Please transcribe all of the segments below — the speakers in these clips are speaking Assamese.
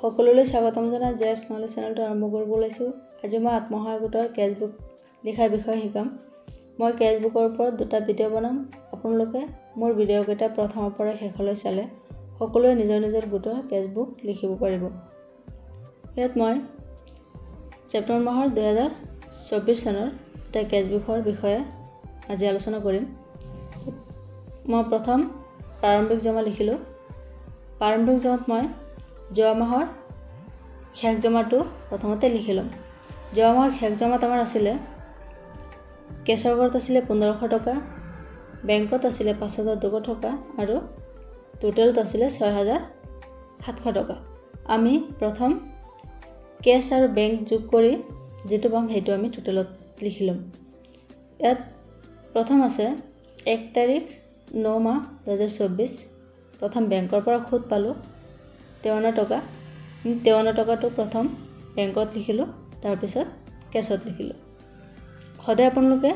সকলোলৈ স্বাগতম জনাই জেছ নলেজ চেনেলটো আৰম্ভ কৰিব লৈছোঁ। আজি মই আত্মসহায়ক গোটৰ কেছবুক লিখাৰ বিষয়ে শিকাম। মই কেছবুকৰ ওপৰত দুটা ভিডিঅ' বনাম। আপোনালোকে মোৰ ভিডিঅ'কেইটা প্ৰথমৰ পৰা শেষলৈ চালে সকলোৱে নিজৰ নিজৰ গোটৰ কেছবুক লিখিব পাৰিব। ইয়াত মই ছেপ্টেম্বৰ মাহৰ 2024 চনৰ এটা কেছবুকৰ বিষয়ে আজি আলোচনা কৰিম। মই প্ৰথম প্ৰাৰম্ভিক জমা লিখিলোঁ। প্ৰাৰম্ভিক জমাত মই যোৱা মাহৰ শেষ জমাটো প্ৰথমতে লিখি ল'ম। যোৱা মাহৰ শেষ জমাত আমাৰ আছিলে কেছৰ ঘৰত আছিলে 1500 টকা, বেংকত আছিলে 5200 টকা আৰু টোটেলত আছিলে 6700 টকা। আমি প্ৰথম কেছ আৰু বেংক যোগ কৰি যেটো পাম সেইটো আমি টোটেলত লিখি ল'ম। ইয়াত প্ৰথম আছে 1 তাৰিখ 9 মাহ 2024 প্ৰথম বেংকৰ পৰা সুদ পালোঁ 53 টকা। 53 টকাটো প্ৰথম বেংকত লিখিলোঁ, তাৰপিছত কেছত লিখিলোঁ। সদায় আপোনালোকে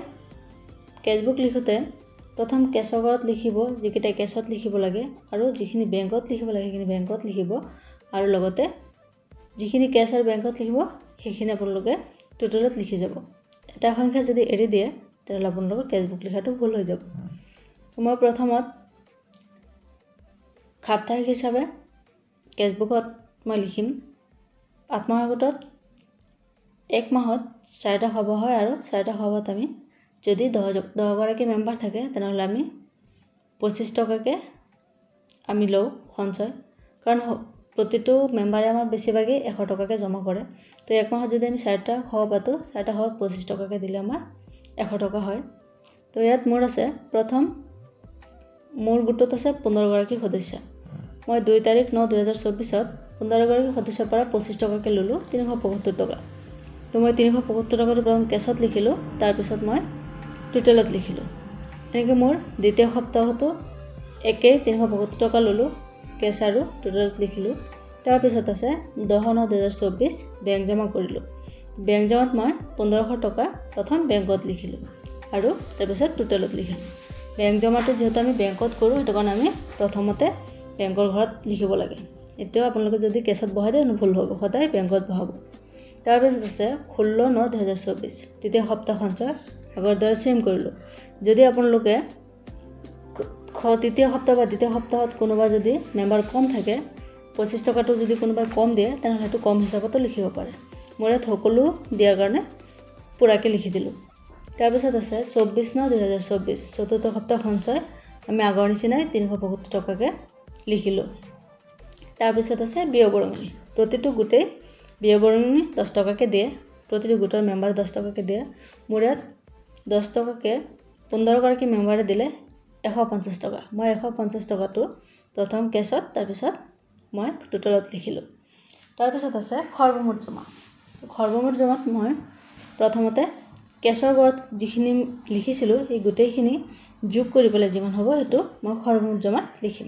কেছবুক লিখোঁতে প্ৰথম কেছৰ ঘৰত লিখিব, যিকেইটা কেছত লিখিব লাগে, আৰু যিখিনি বেংকত লিখিব লাগে সেইখিনি বেংকত লিখিব, আৰু লগতে যিখিনি কেছ আৰু বেংকত লিখিব সেইখিনি আপোনালোকে টোটেলত লিখি যাব। এটা সংখ্যা যদি এৰি দিয়ে তেতিয়াহ'লে আপোনালোকৰ কেছবুক লিখাটো ভুল হৈ যাব। মই প্ৰথমত সাপ্তাহিক হিচাপে কেছবুকত মই লিখিম। আত্মসহায়ক গোটত এক মাহত 4টা সভা হয় আৰু 4টা সভাত আমি যদি 10 গৰাকী মেম্বাৰ থাকে তেনেহ'লে আমি 25 টকাকৈ আমি লওঁ সঞ্চয়, কাৰণ প্ৰতিটো মেম্বাৰে আমাৰ বেছিভাগেই 100 টকাকৈ জমা কৰে। তো এক মাহত যদি আমি 4টা সভা পাতোঁ 4টা সভাত 25 টকাকৈ দিলে আমাৰ 100 টকা হয়। তো ইয়াত মোৰ আছে প্ৰথম মোৰ গোটত আছে 15 গৰাকী সদস্য। মই 2 তাৰিখ 9 2024 15 গৰাকী সদস্যৰ পৰা 25 টকাকৈ ল'লোঁ 375 টকা। তো মই 375 টকাটো প্ৰথম কেছত লিখিলোঁ, তাৰপিছত মই টোটেলত লিখিলোঁ। এনেকৈ মোৰ দ্বিতীয় সপ্তাহতো একেই 375 টকা ল'লোঁ কেছ আৰু টোটেলত লিখিলোঁ। তাৰপিছত আছে 10/9/2024 বেংক জমা কৰিলোঁ। বেংক জমাত মই 1500 টকা প্ৰথম বেংকত লিখিলোঁ আৰু তাৰপিছত টোটেলত লিখিলোঁ। বেংক জমাটো যিহেতু আমি বেংকত কৰোঁ সেইটো কাৰণে আমি প্ৰথমতে বেংকৰ ঘৰত লিখিব লাগে। এতিয়াও আপোনালোকে যদি কেছত বহাই দিয়ে ভুল হ'ব, সদায় বেংকত বহাব। তাৰপিছত আছে 16/9/2024 তৃতীয় সপ্তাহ সঞ্চয় আগৰ দৰে ছেম কৰিলোঁ। যদি আপোনালোকে তৃতীয় সপ্তাহ বা দ্বিতীয় সপ্তাহত কোনোবা যদি মেম্বাৰ কম থাকে 25 টকাটো যদি কোনোবাই কম দিয়ে তেনেহ'লে সেইটো কম হিচাপতো লিখিব পাৰে। মোৰ ইয়াত সকলো দিয়াৰ কাৰণে পূৰাকৈ লিখি দিলোঁ। তাৰপিছত আছে 24/9/2024 চতুৰ্থ সপ্তাহ সঞ্চয় আমি আগৰ নিচিনাই 375 টকাকৈ লিখিলোঁ। তাৰপিছত আছে ব্যয় বৰঙণি। প্ৰতিটো গোটেই ব্যয় বৰঙণি 10 টকাকৈ দিয়ে, প্ৰতিটো গোটৰ মেম্বাৰ 10 টকাকৈ দিয়ে। মোৰ ইয়াত 10 টকাকৈ 15 গৰাকী মেম্বাৰে দিলে 150 টকা। মই 150 টকাটো প্ৰথম কেছত তাৰপিছত মই টোটেলত লিখিলোঁ। তাৰপিছত আছে সৰ্বমুঠ জমা। সৰ্বমুঠ জমাত মই প্ৰথমতে কেছৰ ঘৰত যিখিনি লিখিছিলোঁ সেই গোটেইখিনি যোগ কৰি পেলাই যিমান হ'ব সেইটো মই সৰ্বমুঠ জমাত লিখিম।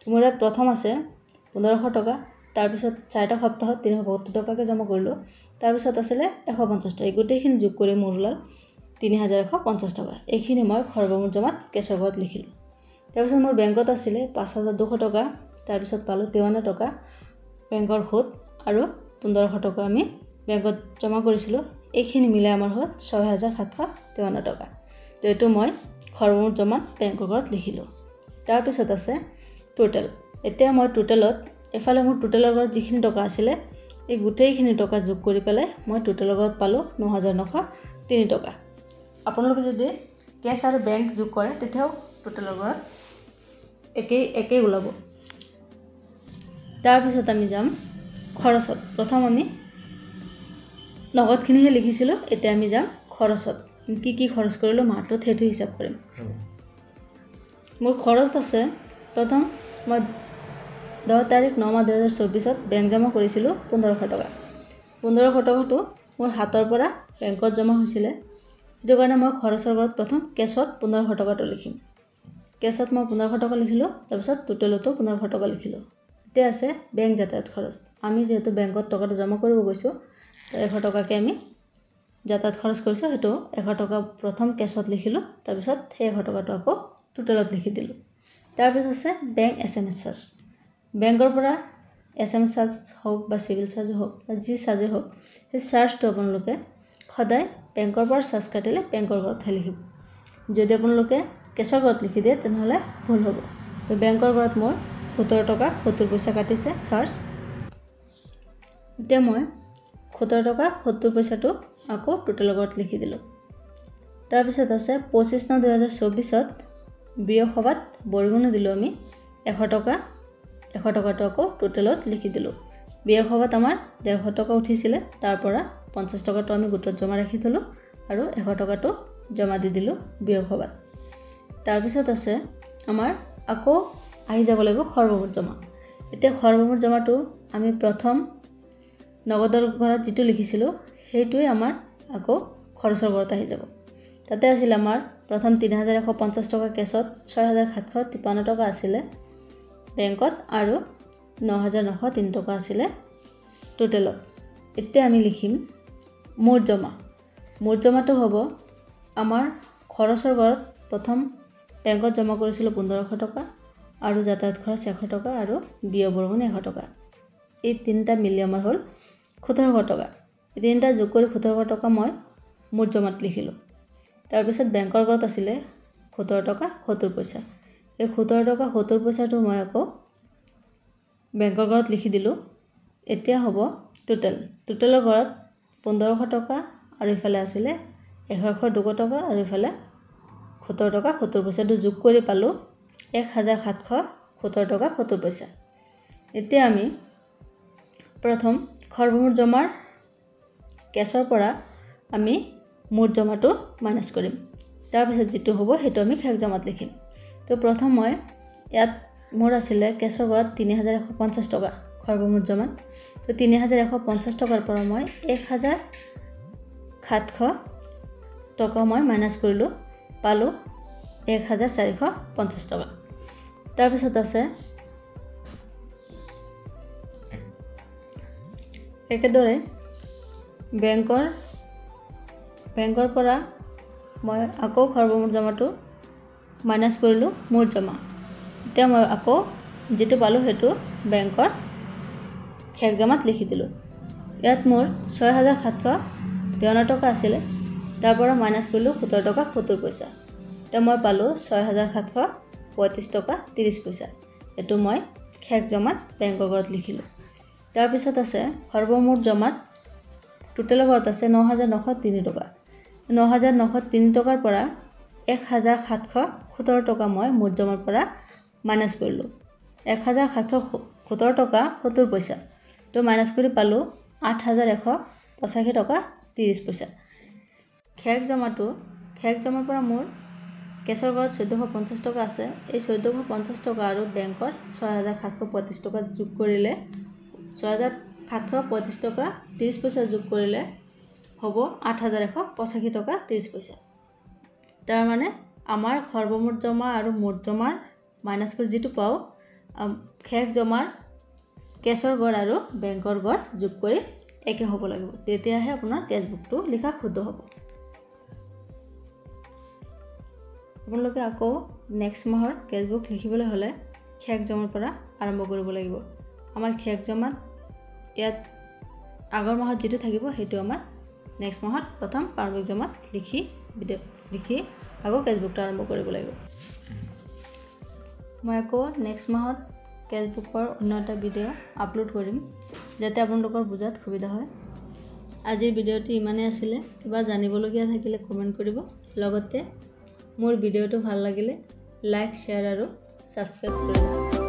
মোৰ ইয়াত প্ৰথম আছে 1500 টকা, তাৰপিছত 4টা সপ্তাহত 375 টকাকৈ জমা কৰিলোঁ, তাৰপিছত আছিলে 150 টকা। এই গোটেইখিনি যোগ কৰি মোৰ ওলাল 3150 টকা। এইখিনি মই সৰ্বমুঠ জমাত কেছৰ ঘৰত লিখিলোঁ। তাৰপিছত মোৰ বেংকত আছিলে 5200 টকা, তাৰপিছত পালোঁ 53 টকা বেংকৰ সুদ আৰু 1500 টকা আমি বেংকত জমা কৰিছিলোঁ। এইখিনি মিলাই আমাৰ হ'ল 6753 টকা। তো এইটো মই সৰ্বমুঠ জমাত বেংকৰ ঘৰত লিখিলোঁ। তাৰপিছত আছে টোটেল। এতিয়া মই টোটেলত এফালে মোৰ টোটেলৰ ঘৰত যিখিনি টকা আছিলে এই গোটেইখিনি টকা যোগ কৰি পেলাই মই টোটেলৰ ঘৰত পালোঁ 9903 টকা। আপোনালোকে যদি কেছ আৰু বেংক যোগ কৰে তেতিয়াও টোটেলৰ ঘৰত একেই ওলাব। তাৰপিছত আমি যাম খৰচত। প্ৰথম আমি নগদখিনিহে লিখিছিলোঁ, এতিয়া আমি যাম খৰচত। কি খৰচ কৰিলোঁ মাহটোত সেইটো হিচাপ কৰিম। মোৰ খৰচ আছে প্ৰথম মই 10 তাৰিখ 9 মাহ 2024 বেংক জমা কৰিছিলোঁ 1500 টকা। 1500 টকাটো মোৰ হাতৰ পৰা বেংকত জমা হৈছিলে, সেইটো কাৰণে মই খৰচৰ ঘৰত প্ৰথম কেছত 1500 টকাটো লিখিম। কেছত মই 1500 টকা লিখিলোঁ, তাৰপিছত টোটেলতো 1500 টকা লিখিলোঁ। এতিয়া আছে বেংক যাতায়াত খৰচ। আমি যিহেতু বেংকত টকাটো জমা কৰিব গৈছোঁ 100 টকাকৈ আমি যাতায়াত খৰচ কৰিছোঁ, সেইটো 100 টকা প্ৰথম কেছত লিখিলোঁ, তাৰপিছত সেই 100 টকাটো আকৌ টোটেলত লিখি দিলোঁ। তাৰপিছত আছে বেংক SMS চাৰ্জ। বেংকৰ পৰা SMS চাৰ্জ হওক বা চিভিল চাৰ্জ হওক বা যি চাৰ্জে হওক সেই চাৰ্জটো আপোনালোকে সদায় বেংকৰ পৰা চাৰ্জ কাটিলে বেংকৰ ঘৰতহে লিখিব। যদি আপোনালোকে কেছৰ ঘৰত লিখি দিয়ে তেনেহ'লে ভুল হ'ব। তো বেংকৰ ঘৰত মোৰ 17 টকা 70 পইচা কাটিছে চাৰ্জ। এতিয়া মই 17 টকা 70 পইচাটো আকৌ টোটেলৰ ঘৰত লিখি দিলোঁ। তাৰপিছত আছে 25/9/2024 বিয় সভাত বৰগুণে দিলোঁ আমি 100 টকা। 100 টকাটো আকৌ টোটেলত লিখি দিলোঁ। বিয় সভাত আমাৰ 150 টকা উঠিছিলে, তাৰ পৰা 50 টকাটো আমি গোটত জমা ৰাখি থলোঁ আৰু 100 টকাটো জমা দি দিলোঁ বিয় সভাত। তাৰপিছত আছে আমাৰ আকৌ আহি যাব লাগিব সৰ্বমুঠ জমা। এতিয়া সৰ্বমুঠ জমাটো আমি প্ৰথম নগদৰ ঘৰত যিটো লিখিছিলোঁ সেইটোৱে আমাৰ আকৌ খৰচৰ ঘৰত আহি যাব। তাতে আছিল আমাৰ প্ৰথম 3150 টকা কেছত, 6753 টকা আছিলে বেংকত আৰু 9903 টকা আছিলে টোটেলত। এতিয়া আমি লিখিম মুঠ জমা। মুঠ জমাটো হ'ব আমাৰ খৰচৰ ঘৰত প্ৰথম বেংকত জমা কৰিছিলোঁ 1500 টকা আৰু যাতায়াত খৰচ 100 টকা আৰু বিয় বৰগুণ 100 টকা। এই তিনিটা মিলি আমাৰ হ'ল 1700 টকা। এই তিনিটা যোগ কৰি 1700 টকা মই মুঠ জমাত লিখিলোঁ। তাৰপিছত বেংকৰ ঘৰত আছিলে 17 টকা 70 পইচা। এই 17 টকা 70 পইচাটো মই আকৌ বেংকৰ ঘৰত লিখি দিলোঁ। এতিয়া হ'ব টোটেলৰ ঘৰত 1500 টকা আৰু ইফালে আছিলে 102 টকা আৰু ইফালে 17 টকা 70 পইচাটো যোগ কৰি পালোঁ 1717 টকা 70 পইচা। এতিয়া আমি প্ৰথম সৰ্বমুঠ জমাৰ কেছৰ পৰা আমি মুঠ জমাটো মাইনাছ কৰিম। তাৰপিছত যিটো হ'ব সেইটো আমি শেষ জমাত লিখিম। তো প্ৰথম মই ইয়াত মোৰ আছিলে কেছৰ ঘৰত 3150 টকা সৰ্বমুঠ জমাত। তো 3150 টকাৰ পৰা মই 1700 টকা মই মাইনাছ কৰিলোঁ, পালোঁ 1450 টকা। তাৰপিছত আছে একেদৰে বেংকৰ পৰা মই আকৌ সৰ্বমুঠ জমাটো মাইনাছ কৰিলোঁ মুঠ জমা। এতিয়া মই আকৌ যিটো পালোঁ সেইটো বেংকৰ শেষ জমাত লিখি দিলোঁ। ইয়াত মোৰ 6753 টকা আছিলে, তাৰ পৰা মাইনাছ কৰিলোঁ 17 টকা 70 পইচা। এতিয়া মই পালোঁ 6735 টকা 30 পইচা। এইটো মই শেষ জমাত বেংকৰ ঘৰত লিখিলোঁ। তাৰপিছত আছে সৰ্বমুঠ জমাত টোটেলৰ ঘৰত আছে 9903 টকা। 9903 টকাৰ পৰা 1717 টকা মই মুঠ জমাৰ পৰা মাইনাছ কৰিলোঁ 1717 টকা 70 পইচা। তো মাইনাছ কৰি পালোঁ 8185 টকা 30 পইচা। শেষ জমাৰ পৰা মোৰ কেছৰ ঘৰত 1450 টকা আছে। এই 1450 টকা আৰু বেংকৰ 6735 টকা যোগ কৰিলে 6735 টকা 30 পইচা যোগ কৰিলে হ'ব 8185 টকা 30 পইচা। তাৰমানে আমাৰ সৰ্বমুঠ জমা আৰু মুঠ জমাৰ মাইনাছ কৰি যিটো পাওঁ শেষ জমাৰ কেছৰ গড় আৰু বেংকৰ গড় যোগ কৰি একে হ'ব লাগিব, তেতিয়াহে আপোনাৰ কেছবুকটো লিখা শুদ্ধ হ'ব। আপোনালোকে আকৌ নেক্সট মাহৰ কেছবুক লিখিবলৈ হ'লে শেষ জমাৰ পৰা আৰম্ভ কৰিব লাগিব। আমাৰ শেষ জমাত ইয়াত আগৰ মাহত যিটো থাকিব সেইটো আমাৰ নেক্সট মাহত প্ৰথম প্ৰাৰম্ভিক জমাত লিখি আকৌ কেছবুকটো আৰম্ভ কৰিব লাগিব। মই আকৌ নেক্সট মাহত কেছবুকৰ অন্য এটা ভিডিঅ' আপলোড কৰিম যাতে আপোনালোকৰ বুজাত সুবিধা হয়। আজিৰ ভিডিঅ'টো ইমানেই আছিলে। কিবা জানিবলগীয়া থাকিলে কমেণ্ট কৰিব। লগতে মোৰ ভিডিঅ'টো ভাল লাগিলে লাইক, শ্বেয়াৰ আৰু ছাবস্ক্ৰাইব কৰিব।